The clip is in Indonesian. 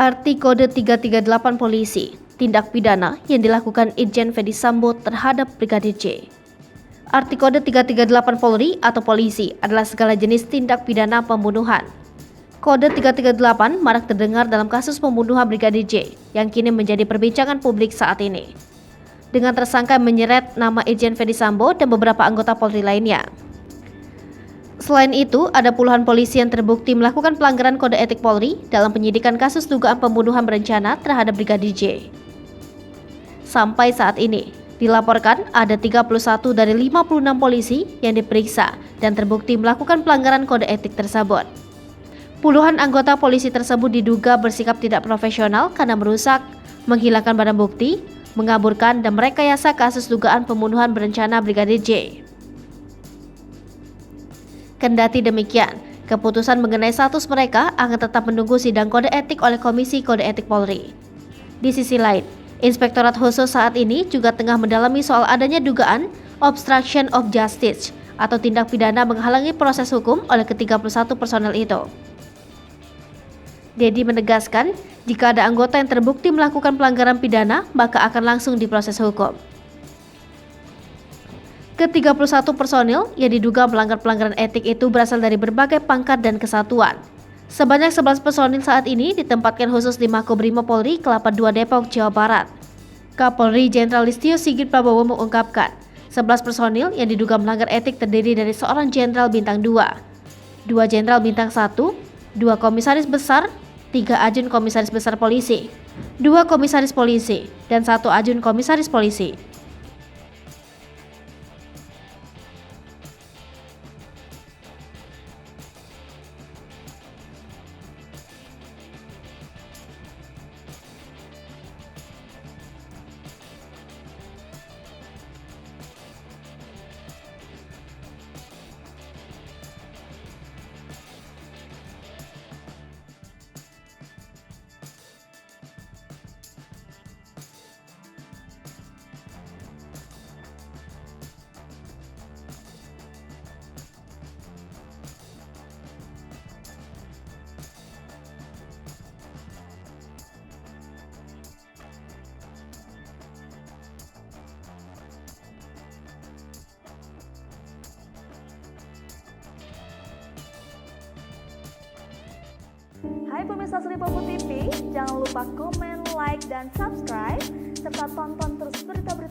Arti kode 338 polisi, tindak pidana yang dilakukan Irjen Ferdy Sambo terhadap Brigadir J. Arti kode 338 Polri atau polisi adalah segala jenis tindak pidana pembunuhan. Kode 338 marak terdengar dalam kasus pembunuhan Brigadir J yang kini menjadi perbincangan publik saat ini. Dengan tersangka menyeret nama Irjen Ferdy Sambo dan beberapa anggota Polri lainnya. Selain itu, ada puluhan polisi yang terbukti melakukan pelanggaran kode etik Polri dalam penyidikan kasus dugaan pembunuhan berencana terhadap Brigadir J. Sampai saat ini, dilaporkan ada 31 dari 56 polisi yang diperiksa dan terbukti melakukan pelanggaran kode etik tersebut. Puluhan anggota polisi tersebut diduga bersikap tidak profesional karena merusak, menghilangkan barang bukti, mengaburkan dan merekayasa kasus dugaan pembunuhan berencana Brigadir J. Kendati demikian, keputusan mengenai status mereka akan tetap menunggu sidang kode etik oleh Komisi Kode Etik Polri. Di sisi lain, Inspektorat Khusus saat ini juga tengah mendalami soal adanya dugaan obstruction of justice atau tindak pidana menghalangi proses hukum oleh ke-31 personel itu. Dedi menegaskan, jika ada anggota yang terbukti melakukan pelanggaran pidana, maka akan langsung diproses hukum. Ke-31 personil yang diduga melanggar pelanggaran etik itu berasal dari berbagai pangkat dan kesatuan. Sebanyak 11 personil saat ini ditempatkan khusus di Makobrimob Polri Kelapa II Depok, Jawa Barat. Kapolri Jenderal Listio Sigit Prabowo mengungkapkan, 11 personil yang diduga melanggar etik terdiri dari seorang Jenderal Bintang 2, 2 Jenderal Bintang 1, 2 Komisaris Besar, 3 Ajun Komisaris Besar Polisi, 2 Komisaris Polisi, dan 1 Ajun Komisaris Polisi. Hai pemirsa Selipopo TV, jangan lupa komen, like, dan subscribe, serta tonton terus berita-berita